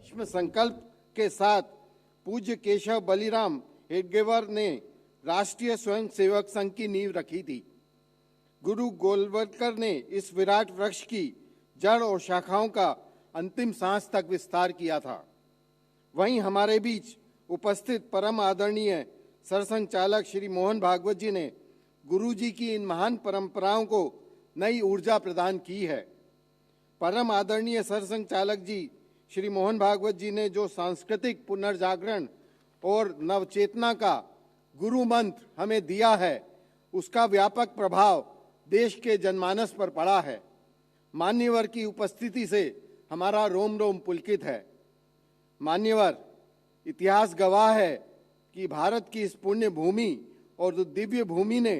भीष्म संकल्प के साथ पूज्य केशव बलिराम हेडगेवार ने राष्ट्रीय स्वयंसेवक संघ की नींव रखी थी। गुरु गोलवलकर ने इस विराट वृक्ष की जड़ और शाखाओं का अंतिम सांस तक विस्तार किया था। वहीं हमारे बीच उपस्थित परम आदरणीय सरसंघचालक श्री मोहन भागवत जी ने गुरु जी की इन महान परंपराओं को नई ऊर्जा प्रदान की है। परम आदरणीय सरसंघचालक जी श्री मोहन भागवत जी ने जो सांस्कृतिक पुनर्जागरण और नवचेतना का गुरु मंत्र हमें दिया है, उसका व्यापक प्रभाव देश के जनमानस पर पड़ा है। मान्यवर की उपस्थिति से हमारा रोम रोम पुलकित है। मान्यवर, इतिहास गवाह है कि भारत की इस पुण्य भूमि और दिव्य भूमि ने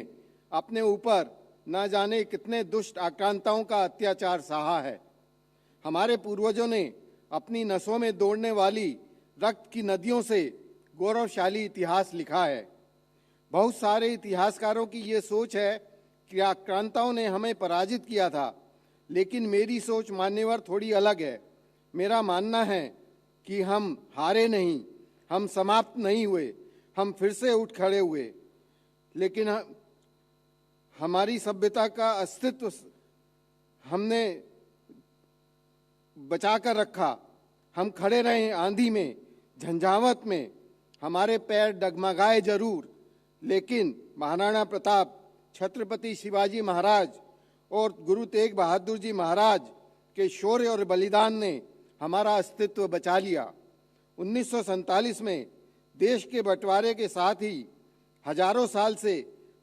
अपने ऊपर न जाने कितने दुष्ट आक्रांताओं का अत्याचार सहा है। हमारे पूर्वजों ने अपनी नसों में दौड़ने वाली रक्त की नदियों से गौरवशाली इतिहास लिखा है। बहुत सारे इतिहासकारों की ये सोच है कि आक्रांताओं ने हमें पराजित किया था, लेकिन मेरी सोच मान्यवर थोड़ी अलग है। मेरा मानना है कि हम हारे नहीं, हम समाप्त नहीं हुए, हम फिर से उठ खड़े हुए। लेकिन हमारी सभ्यता का अस्तित्व हमने बचा कर रखा। हम खड़े रहे आंधी में, झंझावत में, हमारे पैर डगमगाए जरूर, लेकिन महाराणा प्रताप, छत्रपति शिवाजी महाराज और गुरु तेग बहादुर जी महाराज के शौर्य और बलिदान ने हमारा अस्तित्व बचा लिया। 1947 में देश के बंटवारे के साथ ही हजारों साल से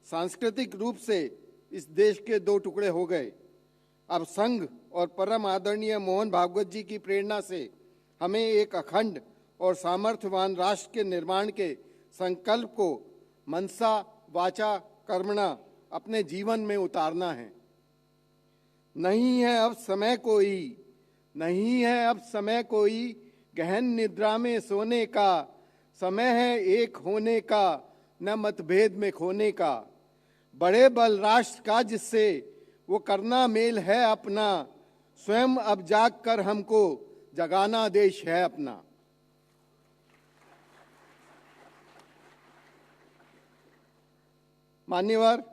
सांस्कृतिक रूप से इस देश के दो टुकड़े हो गए। अब संघ और परम आदरणीय मोहन भागवत जी की प्रेरणा से हमें एक अखंड और सामर्थ्यवान राष्ट्र के निर्माण के संकल्प को मनसा वाचा कर्मणा अपने जीवन में उतारना है। नहीं है अब समय कोई, नहीं है अब समय कोई गहन निद्रा में सोने का, समय है एक होने का न मतभेद में खोने का। बड़े बल राष्ट्र का जिससे वो करना मेल है अपना, स्वयं अब जाग कर हमको जगाना देश है अपना। मान्यवर,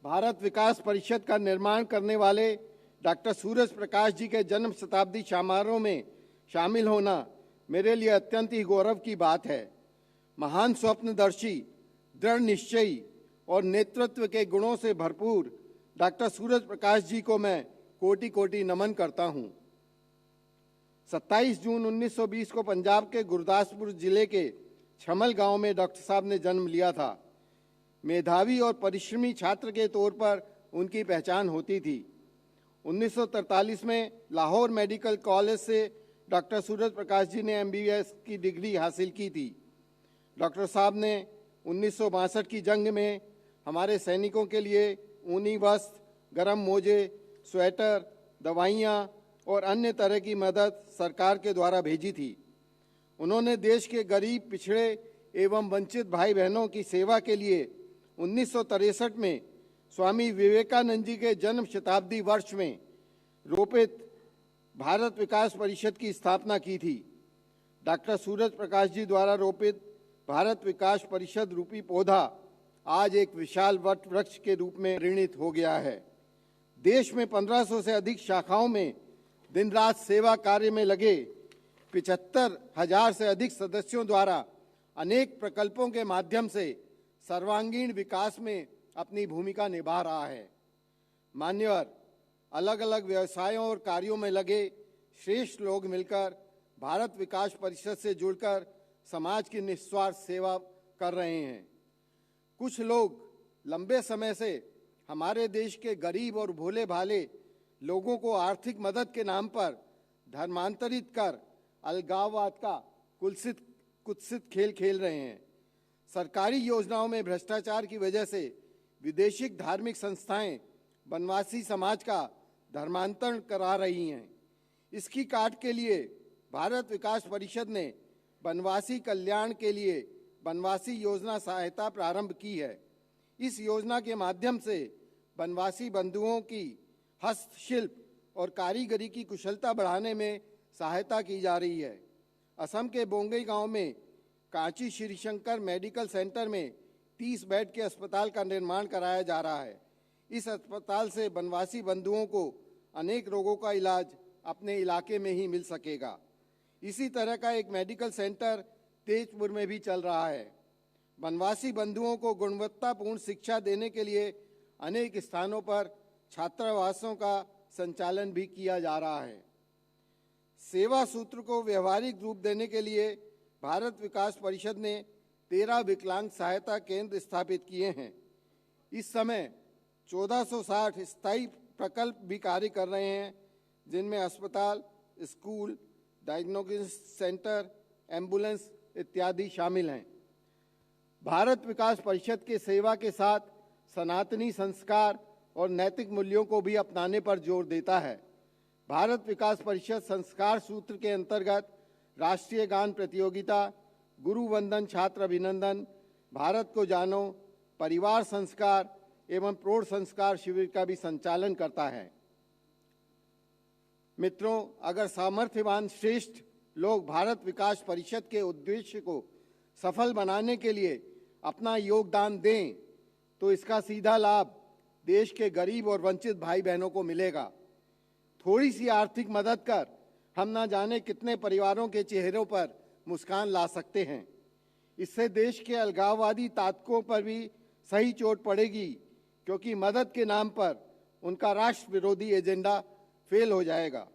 भारत विकास परिषद का निर्माण करने वाले डॉक्टर सूरज प्रकाश जी के जन्म शताब्दी समारोह में शामिल होना मेरे लिए अत्यंत ही गौरव की बात है। महान स्वप्नदर्शी, दृढ़ निश्चयी और नेतृत्व के गुणों से भरपूर डॉक्टर सूरज प्रकाश जी को मैं कोटि कोटि नमन करता हूं। 27 जून 1920 को पंजाब के गुरदासपुर जिले के छमल गांव में डॉक्टर साहब ने जन्म लिया था। मेधावी और परिश्रमी छात्र के तौर पर उनकी पहचान होती थी। 1943 में लाहौर मेडिकल कॉलेज से डॉक्टर सूरज प्रकाश जी ने MBBS की डिग्री हासिल की थी। डॉक्टर साहब ने 1962 की जंग में हमारे सैनिकों के लिए ऊनी वस्त्र, गर्म मोजे, स्वेटर, दवाइयाँ और अन्य तरह की मदद सरकार के द्वारा भेजी थी। उन्होंने देश के गरीब, पिछड़े एवं वंचित भाई बहनों की सेवा के लिए 1963 में स्वामी विवेकानंद जी के जन्म शताब्दी वर्ष में रोपित भारत विकास परिषद की स्थापना की थी। डॉक्टर सूरज प्रकाश जी द्वारा रोपित भारत विकास परिषद रूपी पौधा आज एक विशाल वट वृक्ष के रूप में परिणित हो गया है। देश में 1500 से अधिक शाखाओं में दिन रात सेवा कार्य में लगे 75,000 से अधिक सदस्यों द्वारा अनेक प्रकल्पों के माध्यम से सर्वांगीण विकास में अपनी भूमिका निभा रहा है। मान्यवर, अलग अलग व्यवसायों और कार्यों में लगे श्रेष्ठ लोग मिलकर भारत विकास परिषद से जुड़कर समाज की निस्वार्थ सेवा कर रहे हैं। कुछ लोग लंबे समय से हमारे देश के गरीब और भोले भाले लोगों को आर्थिक मदद के नाम पर धर्मांतरित कर अलगाववाद का कुत्सित खेल खेल रहे हैं। सरकारी योजनाओं में भ्रष्टाचार की वजह से विदेशी धार्मिक संस्थाएं बनवासी समाज का धर्मांतरण करा रही हैं। इसकी काट के लिए भारत विकास परिषद ने बनवासी कल्याण के लिए बनवासी योजना सहायता प्रारंभ की है। इस योजना के माध्यम से बनवासी बंधुओं की हस्तशिल्प और कारीगरी की कुशलता बढ़ाने में सहायता की जा रही है। असम के बोंगई गांव में कांची श्री शंकर मेडिकल सेंटर में 30 बेड के अस्पताल का निर्माण कराया जा रहा है। इस अस्पताल से वनवासी बंधुओं को अनेक रोगों का इलाज अपने इलाके में ही मिल सकेगा। इसी तरह का एक मेडिकल सेंटर तेजपुर में भी चल रहा है। वनवासी बंधुओं को गुणवत्तापूर्ण शिक्षा देने के लिए अनेक स्थानों पर छात्रावासों का संचालन भी किया जा रहा है। सेवा सूत्र को व्यवहारिक रूप देने के लिए भारत विकास परिषद ने 13 विकलांग सहायता केंद्र स्थापित किए हैं। इस समय 1460 स्थायी प्रकल्प भी कार्य कर रहे हैं, जिनमें अस्पताल, स्कूल, डायग्नोस्टिक सेंटर, एम्बुलेंस इत्यादि शामिल हैं। भारत विकास परिषद के सेवा के साथ सनातनी संस्कार और नैतिक मूल्यों को भी अपनाने पर जोर देता है। भारत विकास परिषद संस्कार सूत्र के अंतर्गत राष्ट्रीय गान प्रतियोगिता, गुरु वंदन छात्र अभिनंदन, भारत को जानो, परिवार संस्कार एवं प्रौढ़ संस्कार शिविर का भी संचालन करता है। मित्रों, अगर सामर्थ्यवान श्रेष्ठ लोग भारत विकास परिषद के उद्देश्य को सफल बनाने के लिए अपना योगदान दें, तो इसका सीधा लाभ देश के गरीब और वंचित भाई बहनों को मिलेगा। थोड़ी सी आर्थिक मदद कर हम ना जाने कितने परिवारों के चेहरों पर मुस्कान ला सकते हैं। इससे देश के अलगाववादी ताकतों पर भी सही चोट पड़ेगी, क्योंकि मदद के नाम पर उनका राष्ट्र विरोधी एजेंडा फेल हो जाएगा।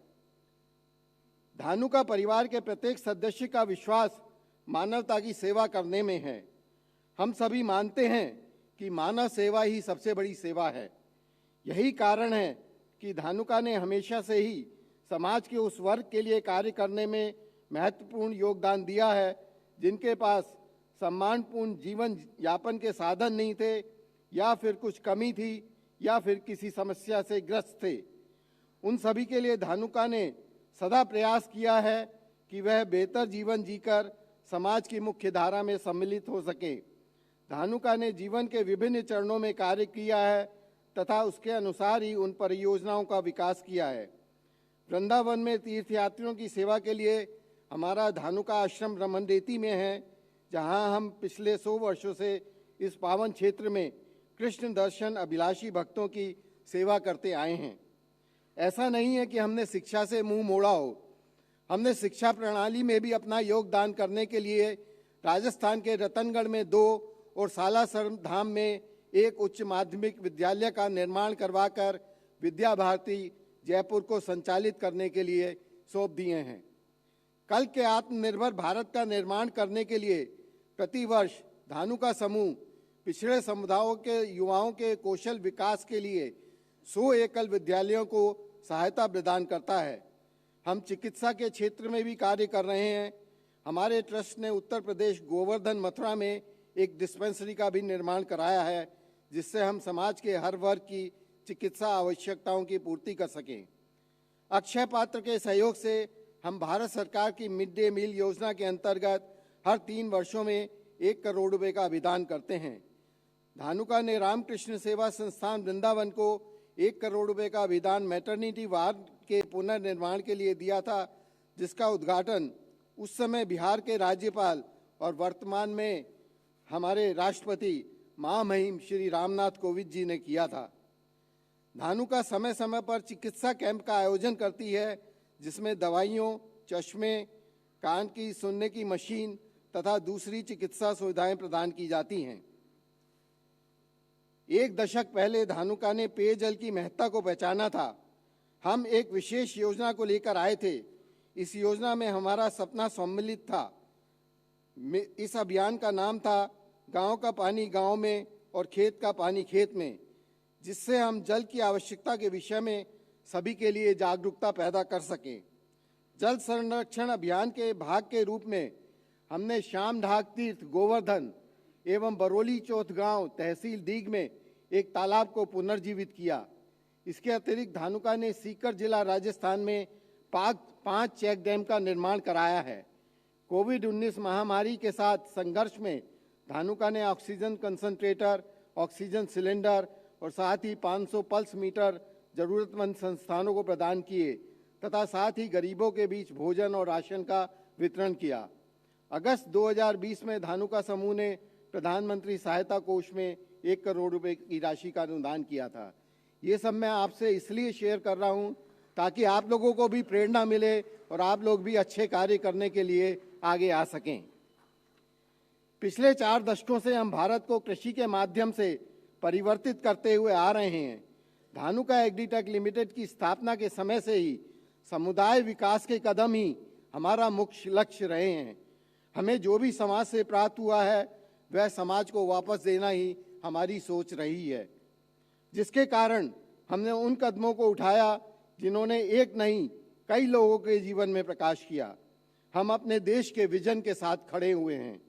धानुका परिवार के प्रत्येक सदस्य का विश्वास मानवता की सेवा करने में है। हम सभी मानते हैं कि मानव सेवा ही सबसे बड़ी सेवा है। यही कारण है कि धानुका ने हमेशा से ही समाज के उस वर्ग के लिए कार्य करने में महत्वपूर्ण योगदान दिया है, जिनके पास सम्मानपूर्ण जीवन यापन के साधन नहीं थे, या फिर कुछ कमी थी, या फिर किसी समस्या से ग्रस्त थे। उन सभी के लिए धानुका ने सदा प्रयास किया है कि वह बेहतर जीवन जीकर समाज की मुख्य धारा में सम्मिलित हो सके। धानुका ने जीवन के विभिन्न चरणों में कार्य किया है तथा उसके अनुसार ही उन परियोजनाओं का विकास किया है। वृंदावन में तीर्थयात्रियों की सेवा के लिए हमारा धानुका आश्रम रमनरेती में है, जहां हम पिछले 100 वर्षों से इस पावन क्षेत्र में कृष्ण दर्शन अभिलाषी भक्तों की सेवा करते आए हैं। ऐसा नहीं है कि हमने शिक्षा से मुंह मोड़ा हो। हमने शिक्षा प्रणाली में भी अपना योगदान करने के लिए राजस्थान के रतनगढ़ में 2 और सालासर धाम में 1 उच्च माध्यमिक विद्यालय का निर्माण करवाकर विद्या भारती जयपुर को संचालित करने के लिए सौंप दिए हैं। कल के आत्मनिर्भर भारत का निर्माण करने के लिए प्रतिवर्ष धानुका समूह पिछड़े समुदायों के युवाओं के कौशल विकास के लिए 100 एकल विद्यालयों को सहायता प्रदान करता है। हम चिकित्सा के क्षेत्र में भी कार्य कर रहे हैं। हमारे ट्रस्ट ने उत्तर प्रदेश गोवर्धन मथुरा में एक डिस्पेंसरी का भी निर्माण कराया है, जिससे हम समाज के हर वर्ग की चिकित्सा आवश्यकताओं की पूर्ति कर सकें। अक्षय पात्र के सहयोग से हम भारत सरकार की मिड डे मील योजना के अंतर्गत हर 3 वर्षों में 1 करोड़ रुपए का अभिदान करते हैं। धानुका ने रामकृष्ण सेवा संस्थान वृंदावन को 1 करोड़ रुपए का अभिदान मैटरनिटी वार्ड के पुनर्निर्माण के लिए दिया था, जिसका उद्घाटन उस समय बिहार के राज्यपाल और वर्तमान में हमारे राष्ट्रपति महामहिम श्री रामनाथ कोविंद जी ने किया था। धानुका समय समय पर चिकित्सा कैंप का आयोजन करती है, जिसमें दवाइयों, चश्मे, कान की सुनने की मशीन तथा दूसरी चिकित्सा सुविधाएं प्रदान की जाती हैं। 1 दशक पहले धानुका ने पेयजल की महत्ता को पहचाना था। हम एक विशेष योजना को लेकर आए थे। इस योजना में हमारा सपना सम्मिलित था। इस अभियान का नाम था गांव का पानी गांव में और खेत का पानी खेत में, जिससे हम जल की आवश्यकता के विषय में सभी के लिए जागरूकता पैदा कर सकें। जल संरक्षण अभियान के भाग के रूप में हमने श्याम ढाक तीर्थ गोवर्धन एवं बरौली चौथ गांव तहसील दीग में एक तालाब को पुनर्जीवित किया। इसके अतिरिक्त धानुका ने सीकर जिला राजस्थान में 5 चेक डैम का निर्माण कराया है। कोविड-19 महामारी के साथ संघर्ष में धानुका ने ऑक्सीजन कंसंट्रेटर, ऑक्सीजन सिलेंडर और साथ ही 500 पल्स मीटर जरूरतमंद संस्थानों को प्रदान किए तथा साथ ही गरीबों के बीच भोजन और राशन का वितरण किया। अगस्त 2020 में धानुका समूह ने प्रधानमंत्री सहायता कोष में 1 करोड़ रुपए की राशि का अनुदान किया था। ये सब मैं आपसे इसलिए शेयर कर रहा हूं ताकि आप लोगों को भी प्रेरणा मिले और आप लोग भी अच्छे कार्य करने के लिए आगे आ सकें। पिछले 4 दशकों से हम भारत को कृषि के माध्यम से परिवर्तित करते हुए आ रहे हैं। धानुका एग्रीटेक लिमिटेड की स्थापना के समय से ही समुदाय विकास के कदम ही हमारा मुख्य लक्ष्य रहे हैं। हमें जो भी समाज से प्राप्त हुआ है वह समाज को वापस देना ही हमारी सोच रही है, जिसके कारण हमने उन कदमों को उठाया जिन्होंने एक नहीं कई लोगों के जीवन में प्रकाश किया। हम अपने देश के विजन के साथ खड़े हुए हैं।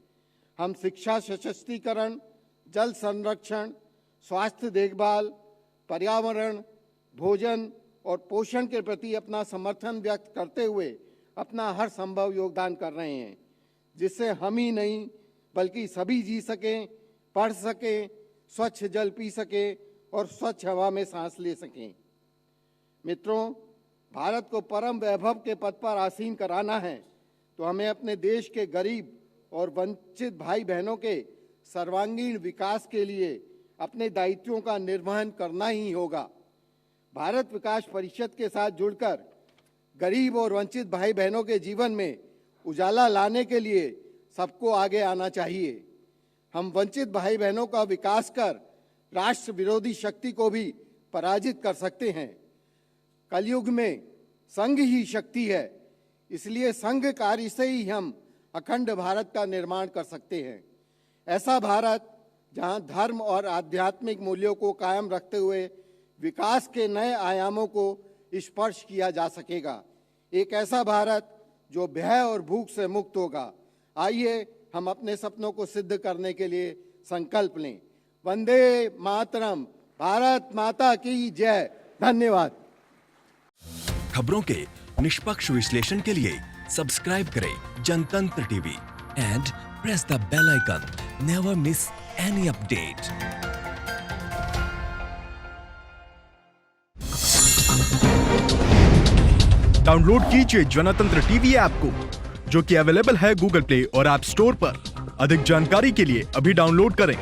हम शिक्षा सशक्तिकरण, जल संरक्षण, स्वास्थ्य देखभाल, पर्यावरण, भोजन और पोषण के प्रति अपना समर्थन व्यक्त करते हुए अपना हर संभव योगदान कर रहे हैं, जिससे हम ही नहीं बल्कि सभी जी सकें, पढ़ सकें, स्वच्छ जल पी सकें और स्वच्छ हवा में सांस ले सकें। मित्रों, भारत को परम वैभव के पद पर आसीन कराना है तो हमें अपने देश के गरीब और वंचित भाई बहनों के सर्वांगीण विकास के लिए अपने दायित्वों का निर्वहन करना ही होगा। भारत विकास परिषद के साथ जुड़कर गरीब और वंचित भाई बहनों के जीवन में उजाला लाने के लिए सबको आगे आना चाहिए। हम वंचित भाई बहनों का विकास कर राष्ट्र विरोधी शक्ति को भी पराजित कर सकते हैं। कलयुग में संघ ही शक्ति है, इसलिए संघ कार्य से ही हम अखंड भारत का निर्माण कर सकते हैं। ऐसा भारत जहां धर्म और आध्यात्मिक मूल्यों को कायम रखते हुए विकास के नए आयामों को स्पर्श किया जा सकेगा। एक ऐसा भारत जो भय और भूख से मुक्त होगा। आइए हम अपने सपनों को सिद्ध करने के लिए संकल्प लें। वंदे मातरम। भारत माता की जय। धन्यवाद। खबरों के निष्पक्ष विश्लेषण के लिए सब्सक्राइब करें Jantantra TV and press the bell icon. Never miss any update. Download कीजिए जनतंत्र टीवी ऐप को, जो कि अवेलेबल है गूगल प्ले और ऐप स्टोर पर। अधिक जानकारी के लिए अभी डाउनलोड करें।